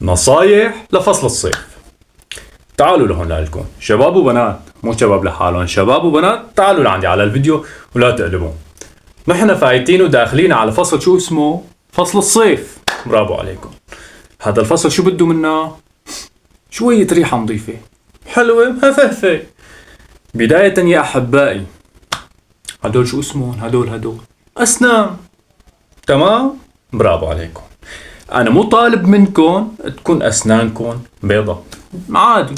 نصايح لفصل الصيف. تعالوا لهون لكم شباب وبنات، مو شباب لحالهم، شباب وبنات، تعالوا لعندي على الفيديو ولا تقلبوا. نحن فايتين وداخلين على فصل شو اسمه؟ فصل الصيف. برافو عليكم. هذا الفصل شو بده منا؟ شوية ريحة نظيفة حلوة هفهفة. بداية يا أحبائي، هدول شو اسمهم؟ هدول أسنان. تمام؟ برافو عليكم. أنا مو طالب منكم تكون أسنانكم بيضة، عادي،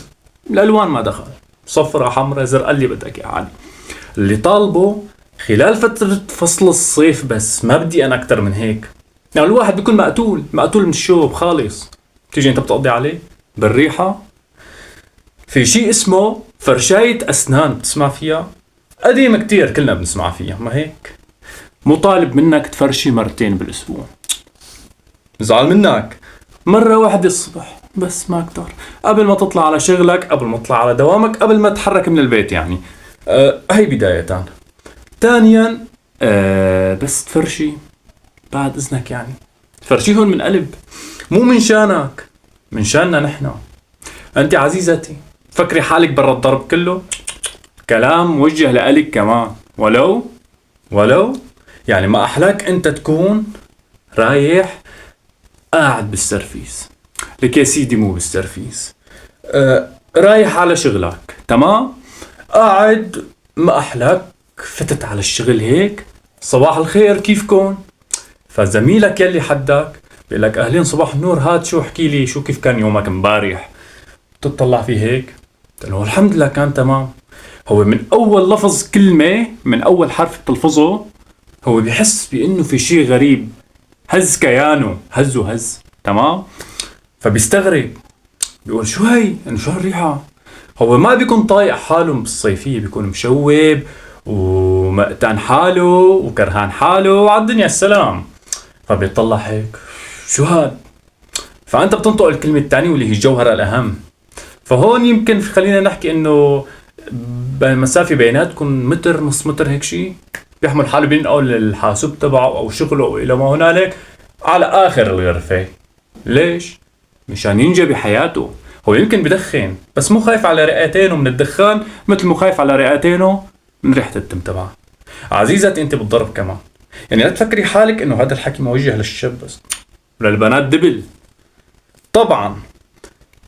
الألوان ما دخل، صفرة حمرة زرقاء اللي بدك يا عادي. اللي طالبه خلال فترة فصل الصيف بس، ما بدي أنا أكتر من هيك. يعني الواحد بيكون مقتول من الشوب خالص، تيجي أنت بتقضي عليه بالريحة. في شيء اسمه فرشاية أسنان، بتسمع فيها؟ قديمة كتير، كلنا بنسمع فيها، ما هيك؟ مو طالب منك تفرشي مرتين بالأسبوع، زعل منك مرة واحدة الصبح بس، ما أكتر، قبل ما تطلع على شغلك، قبل ما تطلع على دوامك، قبل ما تتحرك من البيت يعني. هي بداية. ثانيا بس تفرشي بعد إذنك، يعني تفرشيهم من قلب، مو من شانك، من شاننا نحن. أنت عزيزتي فكري حالك برا الضرب كله، كلام موجه لإلك كمان، ولو يعني ما أحلاك أنت تكون رايح قاعد بالسرفيس، لك يا سيدي مو بالسرفيس، رايح على شغلك، تمام؟ قاعد، ما أحلاك فتت على الشغل هيك، صباح الخير كيفكن؟ فزميلك يلي حدك بيقول لك أهلين صباح النور، هات شو احكي لي شو كيف كان يومك مبارح. تطلع فيه هيك قلت له الحمد لله كان تمام. هو من أول لفظ كلمة، من أول حرف بتلفظه، هو بيحس بأنه في شيء غريب، هز كيانه، هز تمام. فبيستغرب، بيقول شو هي؟ يعني شو هالريحة؟ هو ما بيكون طايق حاله بالصيفية، بيكون مشوب ومقتان حاله وكرهان حاله وعلى الدنيا السلام. فبيطلع هيك شو هاد؟ فأنت بتنطق الكلمة الثانية واللي هي الجوهرة الأهم. فهون يمكن خلينا نحكي إنه المسافة بيناتكم متر، نص متر، هيك شيء. بيحمل حاله بينقل الحاسوب تبعه أو شغله أو إلى ما هنالك على آخر الغرفة. ليش؟ مشان ينجى بحياته. هو يمكن بدخن بس مو خايف على رئتينه من الدخان، مثل مو خايف على رئتينه من ريحة الدم تبعه. عزيزتي انت بالضرب كمان، يعني لا تفكري حالك انه هذا الحكي موجه للشاب بس، للبنات دبل. طبعا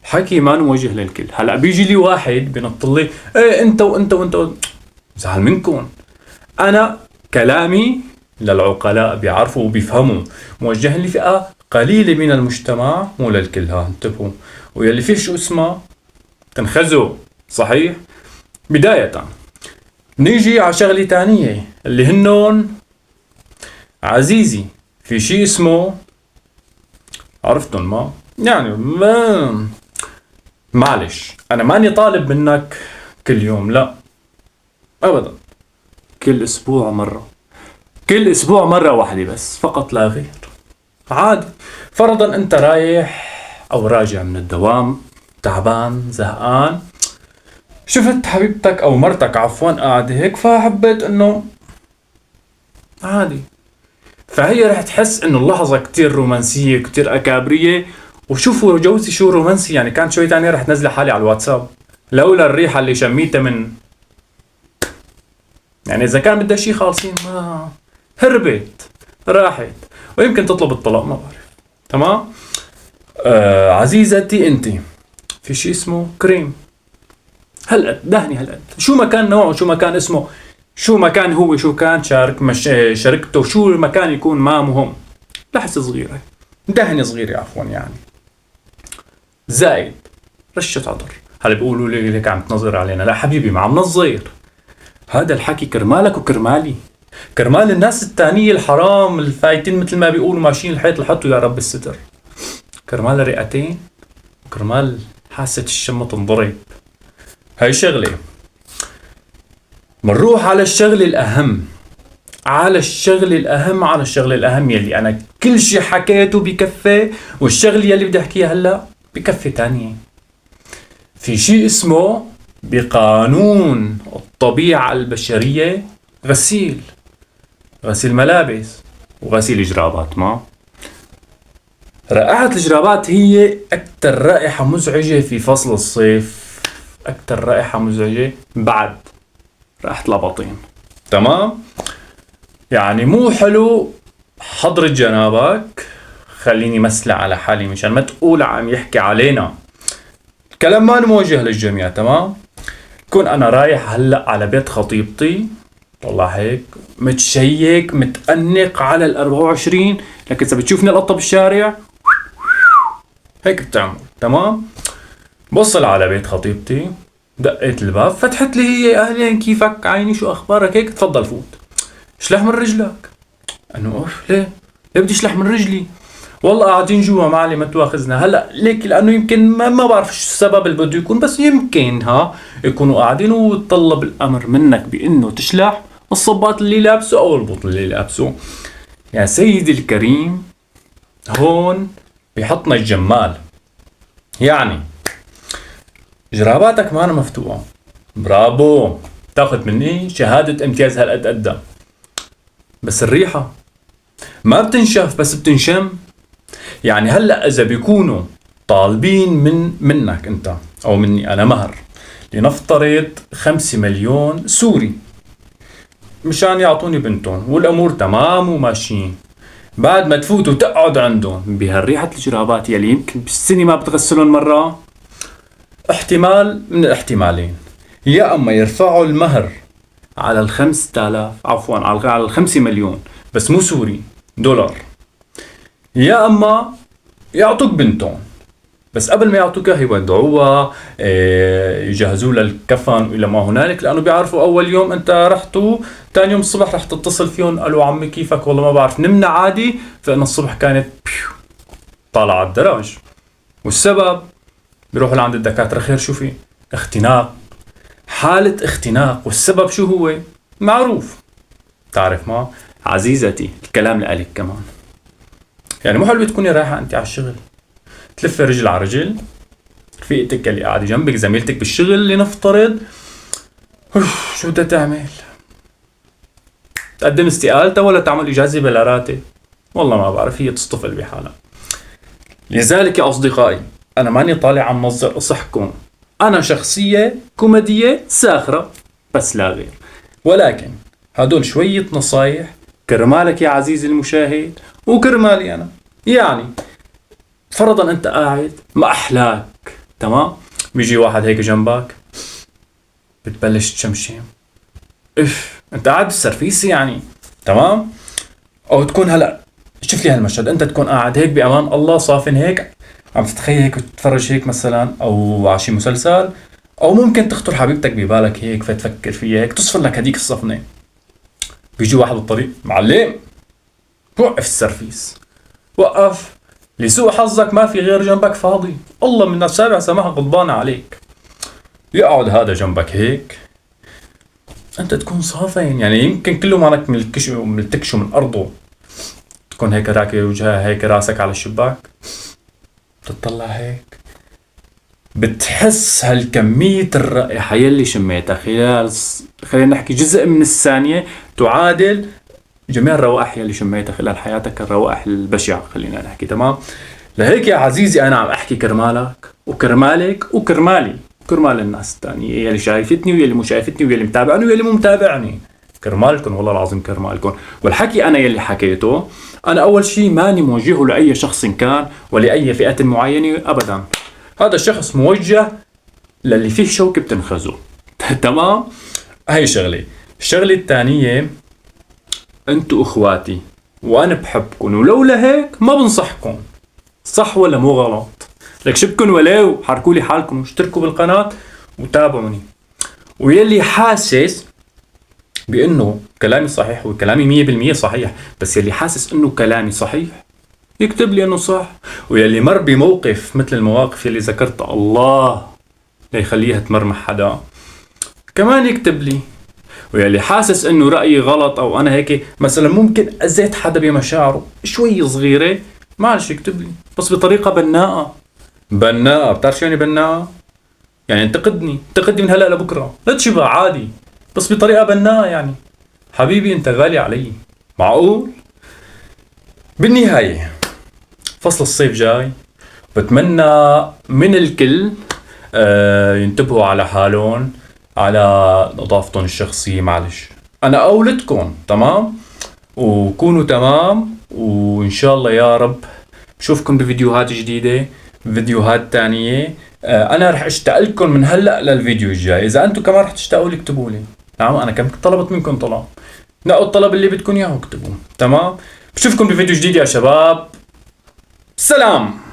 حكي ما موجه للكل. هلا بيجي لي واحد بينط لي ايه انت وانت زعل منكم. انا كلامي للعقلاء بيعرفوا وبيفهموا، موجه لفئة قليلة من المجتمع، مو للكل، ها انتبهوا. ويلي فيه شو اسمه تنخزوا، صحيح. بداية نيجي على شغلة تانية اللي هنون عزيزي، في شيء اسمه، عرفتن ما يعني، ما معلش انا ماني طالب منك كل يوم، لا ابدا، كل اسبوع مرة واحدة بس، فقط لا غير، عادي. فرضا انت رايح او راجع من الدوام تعبان زهقان، شفت حبيبتك او مرتك عفوا قاعدة هيك، فحبيت انه عادي، فهي رح تحس انه اللحظة كتير رومانسية كتير اكابرية. وشوفوا جوزي شو رومانسي، يعني كانت شوي تانية رح تنزل حالي على الواتساب لولا الريحة اللي شميتها من، يعني اذا كان بدها شي خالصين، ما هربت راحت، ويمكن تطلب الطلاق، ما بعرف. تمام. عزيزتي انت في شي اسمه كريم، هالقد دهني، هالقد، شو ما كان نوعه، شو ما كان اسمه، شو ما كان هو، شو كان شركته، شو ما كان يكون، ما مهم، لحسة صغيرة، دهنة صغيرة عفوا يعني، زائد رشة عطر. هلا بيقولوا لي ليك عم تنظر علينا، لا حبيبي ما عم نظر، هذا الحكي كرمالك وكرمالي، كرمال الناس التانية الحرام الفايتين مثل ما بيقولوا ماشيين الحيط لحطوا يا رب الستر، كرمال الرئتين وكرمال حاسة الشم تنضرب. هاي شغلة. منروح على الشغل الأهم يلي أنا كل شي حكيته بكفي، والشغل يلي بدي أحكيها هلأ بكفي تانية. في شي اسمه بقانون الطبيعة البشرية غسيل ملابس وغسيل جرابات، ما رائحة الجرابات هي أكتر رائحة مزعجة في فصل الصيف، أكتر رائحة مزعجة بعد رائحة الأباطين. تمام؟ يعني مو حلو حضرة جنابك. خليني مسلع على حالي مشان ما تقول عم يحكي علينا. الكلام ما موجه للجميع. تمام؟ كون أنا رايح هلأ على بيت خطيبتي، طلع هيك متشيك متأنق على ال24، لكن إذا بتشوفني القطة بالشارع هيك بتعمل. تمام؟ بوصل على بيت خطيبتي، دقيت الباب، فتحت لي هي: أهلين، كيفك؟ عيني، شو أخبارك؟ هيك تفضل فوت. اشلح من رجلك. أنه أوف، ليه بدي اشلح من رجلي؟ والله قاعدين جوا معلي، ما تواخذنا. هلا ليك لانه يمكن ما بعرف شو السبب اللي بده يكون، بس يمكن يكونوا قاعدين ويتطلب الامر منك بانه تشلح الصباط اللي لابسه او البوط اللي لابسه. يا سيدي الكريم، هون بيحطنا الجمال. يعني جراباتك ما مفتوحة، برافو، تاخذ مني شهادة امتياز هالقد قدام. بس الريحة ما بتنشف، بس بتنشم. يعني هلأ إذا بيكونوا طالبين منك أنت أو مني أنا مهر، لنفترض 5 مليون سوري مشان يعطوني بنتهم والأمور تمام وماشيين، بعد ما تفوت وتقعد عندهم بهالريحة الجرابات يلي يمكن بالسنة ما بتغسلون مرة، احتمال من الاحتمالين: يا أما يرفعوا المهر على 5000، عفوا على 5 مليون بس مو سوري، دولار، يا أما يعطوك بنتهم بس قبل ما يعطوك يودعوها، يجهزوا لها الكفن والى ما هنالك، لانه بيعرفوا اول يوم انت رحتوا، ثاني يوم الصبح رح تتصل فيهم: قالوا عمي كيفك؟ والله ما بعرف، نمنا عادي. فإن الصبح كانت طالعة على الدرج، والسبب بيروحوا لعند الدكاترة: خير شو في؟ اختناق، حالة اختناق. والسبب شو هو؟ معروف. تعرف ما عزيزتي، الكلام لك كمان. يعني مو حلو تكوني رايحة انت على الشغل تلفي رجل على رجل، رفيقتك اللي قاعدة جنبك، زميلتك بالشغل لنفترض، شو بدها تعمل؟ تقدم استقالتها ولا تعمل إجازة بلا راتب؟ والله ما بعرف، هي تصطفل بحالها. لذلك يا أصدقائي، أنا ماني طالع عم نظر أصحكم، أنا شخصية كوميدية ساخرة بس لا غير، ولكن هدول شوية نصايح كرمالك يا عزيزي المشاهد وكرمالي أنا. يعني فرضا أنت قاعد ما أحلاك، تمام؟ بيجي واحد هيك جنبك، بتبلش تشمشم، أنت قاعد بالسرفيسي يعني، تمام؟ أو تكون هلأ شوف لي هالمشهد، أنت تكون قاعد هيك بأمان الله صافن هيك عم تتخيل هيك وتتفرج هيك مثلا أو على شي مسلسل، أو ممكن تخطر حبيبتك ببالك هيك فتفكر فيها هيك تصفن لك هديك الصفنة. بيجي واحد بالطريق: معلم وقف السرفيس، وقف، لسوء حظك ما في غير جنبك فاضي، الله من السابع سماها غضبانة عليك. يقعد هذا جنبك هيك، أنت تكون صافين، يعني يمكن كله مالك ملتكشه من أرضه، تكون هيك راكب وجهها هيك راسك على الشباك، تطلع هيك بتحس هالكمية الرائحة يلي شميتها خلال خلينا نحكي جزء من الثانية تعادل جميع الروائح يلي شميتها خلال حياتك، الروائح البشعة خلينا نحكي. تمام؟ لهيك يا عزيزي أنا عم أحكي كرمالك وكرمالك وكرمالي وكرمال الناس الثانية يلي شايفتني ويلي مو شايفتني ويلي متابعني ويلي مو متابعني، كرمالكم والله العظيم كرمالكم. والحكي أنا يلي حكيته، أنا أول شي ماني موجهه لأي شخص كان ولأي فئة معينة أبدا، هذا الشخص موجه للي فيه شوكة بتنخزه. تمام؟ هاي شغلة. الشغلة الثانية، أنتوا أخواتي وأنا بحبكم، ولولا هيك ما بنصحكم، صح ولا مو غلط؟ لك شبكن ولو حركوا لي حالكم واشتركوا بالقناة وتابعوني. ويلي حاسس بأنه كلامي صحيح، وكلامي 100% صحيح، بس يلي حاسس أنه كلامي صحيح يكتب لي أنه صح. ويلي مر بموقف مثل المواقف يلي ذكرتها، الله لا يخليها تمر مع حدا، كمان يكتب لي. ويلي حاسس أنه رأيي غلط أو أنا هيك مثلا ممكن أزيت حدا بمشاعره شوي صغيرة، معلش يكتب لي بس بطريقة بناءة. بناءة، بتعرف شو يعني بناءة؟ يعني انتقدني من هلأ لبكرة، لا تشبع عادي بس بطريقة بناءة. يعني حبيبي أنت غالي علي، معقول؟ بالنهاية فصل الصيف جاي، بتمنى من الكل ينتبهوا على حالهم، على نظافتهم الشخصية. معلش أنا أولدكم تمام، وكونوا تمام، وإن شاء الله يا رب بشوفكم بفيديوهات جديدة، فيديوهات تانية. أنا رح اشتاق لكم من هلأ للفيديو الجاي. إذا أنتم كمان رح تشتاقوا لي اكتبوا لي. نعم، أنا كم طلبت منكم طلب، نقوا الطلب اللي بدكم إياه واكتبوه. تمام، بشوفكم بفيديو جديد يا شباب. سلام.